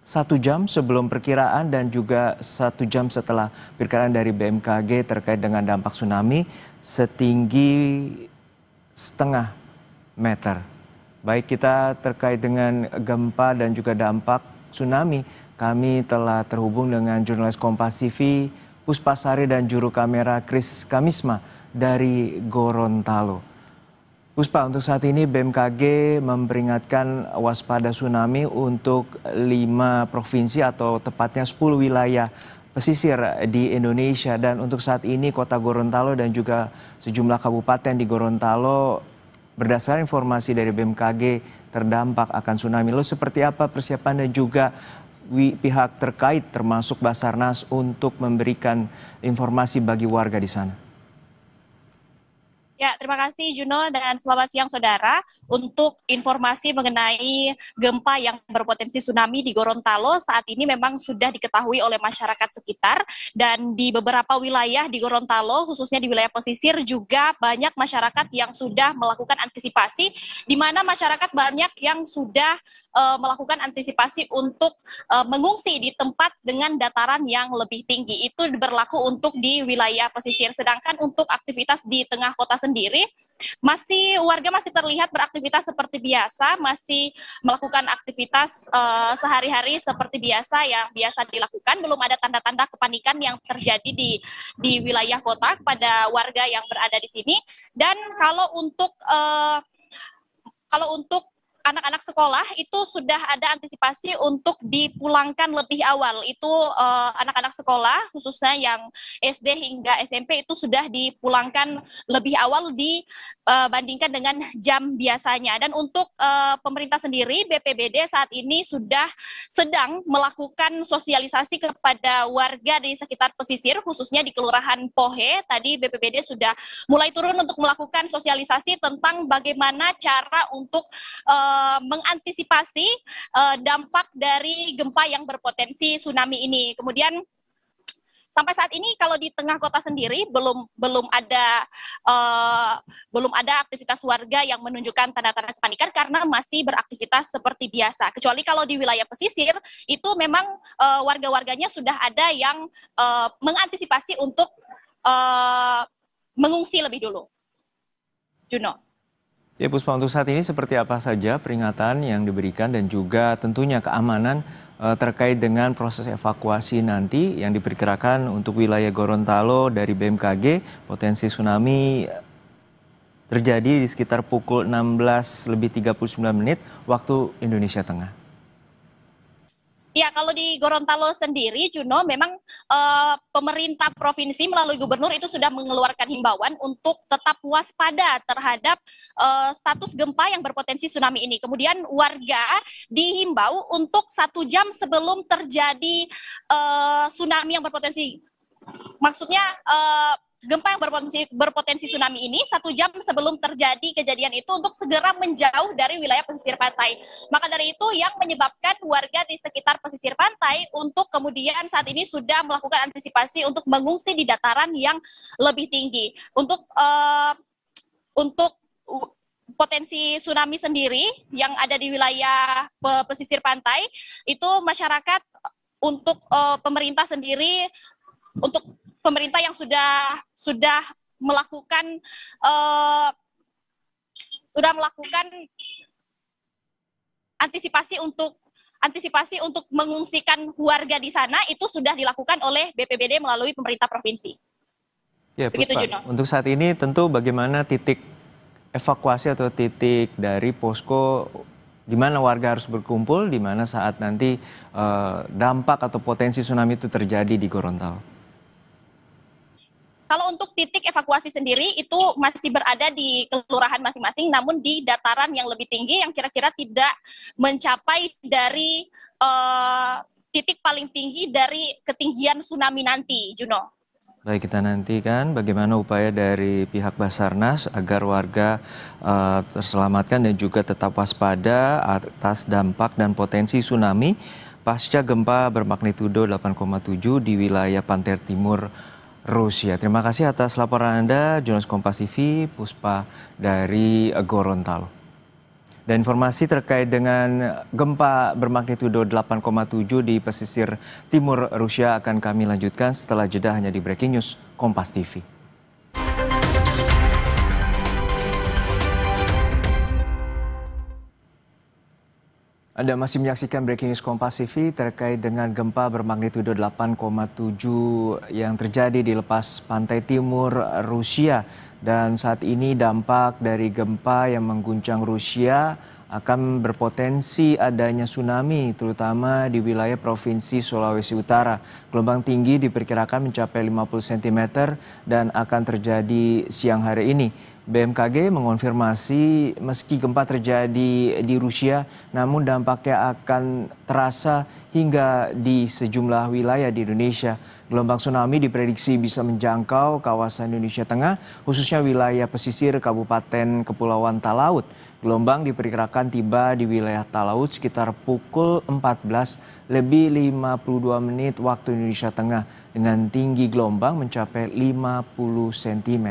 1 jam sebelum perkiraan dan juga 1 jam setelah perkiraan dari BMKG terkait dengan dampak tsunami setinggi 0,5 meter. Baik, kita terkait dengan gempa dan juga dampak tsunami, kami telah terhubung dengan jurnalis Kompas TV Puspasari dan juru kamera Kris Kamisma dari Gorontalo. Puspa, untuk saat ini BMKG memperingatkan waspada tsunami untuk 5 provinsi atau tepatnya 10 wilayah pesisir di Indonesia. Dan untuk saat ini kota Gorontalo dan juga sejumlah kabupaten di Gorontalo berdasarkan informasi dari BMKG terdampak akan tsunami. Lalu seperti apa persiapan dan juga pihak terkait termasuk Basarnas untuk memberikan informasi bagi warga di sana? Ya, terima kasih Juno dan selamat siang saudara. Untuk informasi mengenai gempa yang berpotensi tsunami di Gorontalo saat ini memang sudah diketahui oleh masyarakat sekitar dan di beberapa wilayah di Gorontalo khususnya di wilayah pesisir juga banyak masyarakat yang sudah melakukan antisipasi di mana masyarakat banyak yang sudah melakukan antisipasi untuk mengungsi di tempat dengan dataran yang lebih tinggi. Itu berlaku untuk di wilayah pesisir, sedangkan untuk aktivitas di tengah kota sendiri warga masih terlihat beraktivitas seperti biasa, masih melakukan aktivitas sehari-hari seperti biasa yang biasa dilakukan. Belum ada tanda-tanda kepanikan yang terjadi di wilayah kota kepada warga yang berada di sini. Dan kalau untuk anak-anak sekolah itu sudah ada antisipasi untuk dipulangkan lebih awal. Itu anak-anak sekolah khususnya yang SD hingga SMP itu sudah dipulangkan lebih awal dibandingkan dengan jam biasanya. Dan untuk pemerintah sendiri, BPBD saat ini sudah sedang melakukan sosialisasi kepada warga di sekitar pesisir khususnya di Kelurahan Pohe. Tadi BPBD sudah mulai turun untuk melakukan sosialisasi tentang bagaimana cara untuk mengantisipasi dampak dari gempa yang berpotensi tsunami ini. Kemudian sampai saat ini kalau di tengah kota sendiri belum ada aktivitas warga yang menunjukkan tanda-tanda kepanikan karena masih beraktivitas seperti biasa. Kecuali kalau di wilayah pesisir itu memang warga-warganya sudah ada yang mengantisipasi untuk mengungsi lebih dulu. Juno. Ya Puspa, untuk saat ini seperti apa saja peringatan yang diberikan dan juga tentunya keamanan terkait dengan proses evakuasi nanti yang diperkirakan untuk wilayah Gorontalo dari BMKG, potensi tsunami terjadi di sekitar pukul 16:39 waktu Indonesia Tengah. Ya, kalau di Gorontalo sendiri, Juno, memang pemerintah provinsi melalui gubernur itu sudah mengeluarkan himbauan untuk tetap waspada terhadap status gempa yang berpotensi tsunami ini. Kemudian warga dihimbau untuk 1 jam sebelum terjadi tsunami yang berpotensi, maksudnya gempa yang berpotensi tsunami ini 1 jam sebelum terjadi kejadian itu untuk segera menjauh dari wilayah pesisir pantai. Maka dari itu yang menyebabkan warga di sekitar pesisir pantai untuk kemudian saat ini sudah melakukan antisipasi untuk mengungsi di dataran yang lebih tinggi. Untuk potensi tsunami sendiri yang ada di wilayah pesisir pantai itu masyarakat untuk pemerintah sendiri, untuk pemerintah yang sudah melakukan antisipasi untuk mengungsikan warga di sana itu sudah dilakukan oleh BPBD melalui pemerintah provinsi. Ya, Puspa, untuk saat ini tentu bagaimana titik evakuasi atau titik dari posko di mana warga harus berkumpul, di mana saat nanti dampak atau potensi tsunami itu terjadi di Gorontalo? Kalau untuk titik evakuasi sendiri itu masih berada di kelurahan masing-masing, namun di dataran yang lebih tinggi yang kira-kira tidak mencapai dari titik paling tinggi dari ketinggian tsunami nanti, Juno. Baik, kita nantikan bagaimana upaya dari pihak Basarnas agar warga terselamatkan dan juga tetap waspada atas dampak dan potensi tsunami pasca gempa bermagnitudo 8,7 di wilayah pantai timur Rusia. Terima kasih atas laporan Anda, jurnalis Kompas TV, Puspa dari Gorontalo. Dan informasi terkait dengan gempa bermagnitudo 8,7 di pesisir timur Rusia akan kami lanjutkan setelah jeda hanya di Breaking News Kompas TV. Anda masih menyaksikan Breaking News Kompas TV terkait dengan gempa bermagnitudo 8,7 yang terjadi di lepas pantai timur Rusia. Dan saat ini dampak dari gempa yang mengguncang Rusia akan berpotensi adanya tsunami terutama di wilayah Provinsi Sulawesi Utara. Gelombang tinggi diperkirakan mencapai 50 cm dan akan terjadi siang hari ini. BMKG mengonfirmasi meski gempa terjadi di Rusia, namun dampaknya akan terasa hingga di sejumlah wilayah di Indonesia. Gelombang tsunami diprediksi bisa menjangkau kawasan Indonesia Tengah, khususnya wilayah pesisir Kabupaten Kepulauan Talaut. Gelombang diperkirakan tiba di wilayah Talaut sekitar pukul 14 lebih 52 menit waktu Indonesia Tengah dengan tinggi gelombang mencapai 50 cm.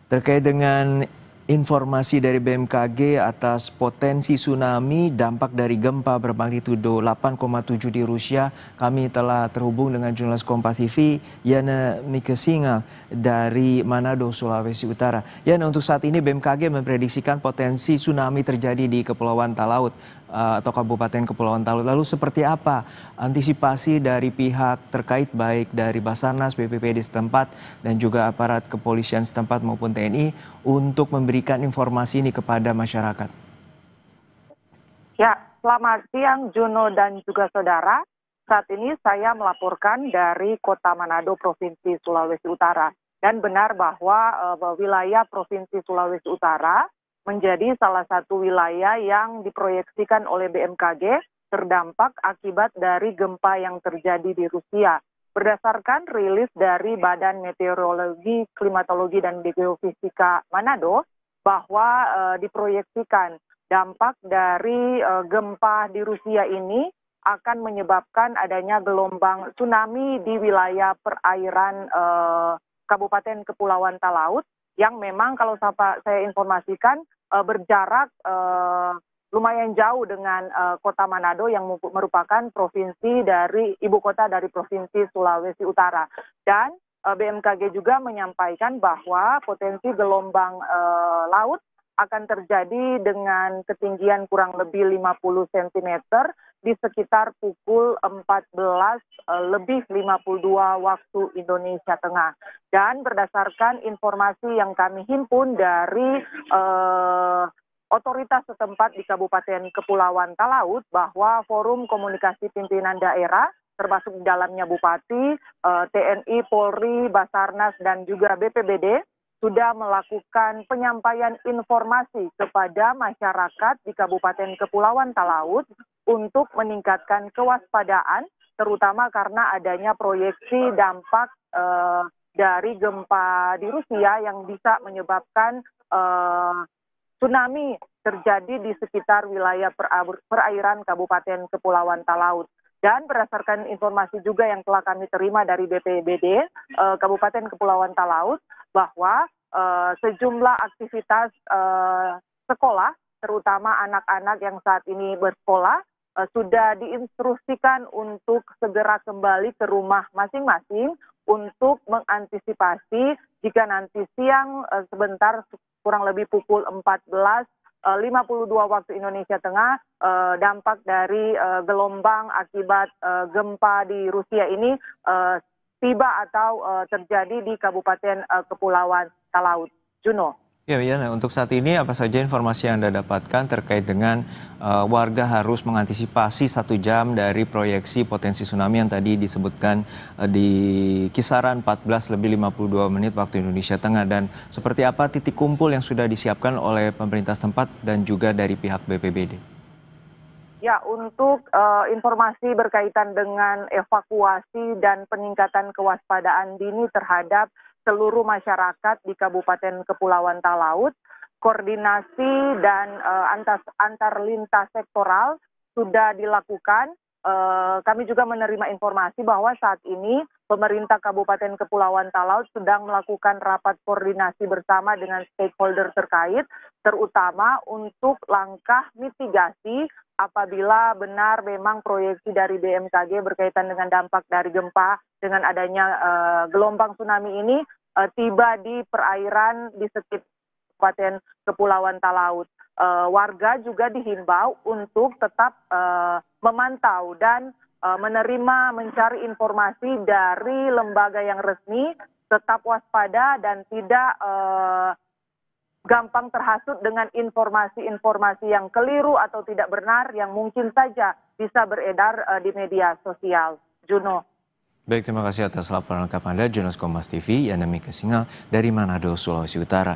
Terkait dengan informasi dari BMKG atas potensi tsunami dampak dari gempa bermagnitudo 8,7 di Rusia, kami telah terhubung dengan jurnalis Kompas TV Yana Mikesinga dari Manado, Sulawesi Utara. Yana, untuk saat ini BMKG memprediksikan potensi tsunami terjadi di Kepulauan Talaut atau Kabupaten Kepulauan Talaut. Lalu seperti apa antisipasi dari pihak terkait baik dari Basarnas, BPBD setempat dan juga aparat kepolisian setempat maupun TNI untuk memberikan informasi ini kepada masyarakat? Ya, selamat siang Juno dan juga saudara. Saat ini saya melaporkan dari Kota Manado, Provinsi Sulawesi Utara. Dan benar bahwa wilayah Provinsi Sulawesi Utara menjadi salah satu wilayah yang diproyeksikan oleh BMKG terdampak akibat dari gempa yang terjadi di Rusia. Berdasarkan rilis dari Badan Meteorologi, Klimatologi, dan Geofisika Manado, bahwa diproyeksikan dampak dari gempa di Rusia ini akan menyebabkan adanya gelombang tsunami di wilayah perairan Kabupaten Kepulauan Talaut yang memang kalau saya informasikan berjarak lumayan jauh dengan Kota Manado yang merupakan provinsi dari ibu kota dari Provinsi Sulawesi Utara. Dan BMKG juga menyampaikan bahwa potensi gelombang laut akan terjadi dengan ketinggian kurang lebih 50 cm di sekitar pukul 14 lebih 52 waktu Indonesia Tengah. Dan berdasarkan informasi yang kami himpun dari otoritas setempat di Kabupaten Kepulauan Talaut bahwa Forum Komunikasi Pimpinan Daerah termasuk di dalamnya Bupati, TNI, Polri, Basarnas, dan juga BPBD sudah melakukan penyampaian informasi kepada masyarakat di Kabupaten Kepulauan Talaut untuk meningkatkan kewaspadaan, terutama karena adanya proyeksi dampak dari gempa di Rusia yang bisa menyebabkan tsunami terjadi di sekitar wilayah perairan Kabupaten Kepulauan Talaut. Dan berdasarkan informasi juga yang telah kami terima dari BPBD Kabupaten Kepulauan Talaut bahwa sejumlah aktivitas sekolah, terutama anak-anak yang saat ini bersekolah, sudah diinstruksikan untuk segera kembali ke rumah masing-masing untuk mengantisipasi jika nanti siang sebentar kurang lebih pukul 14.52 waktu Indonesia Tengah, dampak dari gelombang akibat gempa di Rusia ini tiba atau terjadi di Kabupaten Kepulauan Talaut. Juno. Ya, Yana, untuk saat ini apa saja informasi yang Anda dapatkan terkait dengan warga harus mengantisipasi 1 jam dari proyeksi potensi tsunami yang tadi disebutkan di kisaran 14 lebih 52 menit waktu Indonesia Tengah, dan seperti apa titik kumpul yang sudah disiapkan oleh pemerintah setempat dan juga dari pihak BPBD? Ya, untuk informasi berkaitan dengan evakuasi dan peningkatan kewaspadaan dini terhadap seluruh masyarakat di Kabupaten Kepulauan Talaut, koordinasi dan antar lintas sektoral sudah dilakukan kami juga menerima informasi bahwa saat ini pemerintah Kabupaten Kepulauan Talaut sedang melakukan rapat koordinasi bersama dengan stakeholder terkait, terutama untuk langkah mitigasi apabila benar memang proyeksi dari BMKG berkaitan dengan dampak dari gempa dengan adanya gelombang tsunami ini tiba di perairan di sekitar Kabupaten Kepulauan Talaut. Warga juga dihimbau untuk tetap memantau dan mencari informasi dari lembaga yang resmi, tetap waspada dan tidak gampang terhasut dengan informasi-informasi yang keliru atau tidak benar yang mungkin saja bisa beredar di media sosial. Juno. Baik, terima kasih atas laporan lengkap Anda, jurnalis Kompas TV, Yana Mika Singal dari Manado, Sulawesi Utara.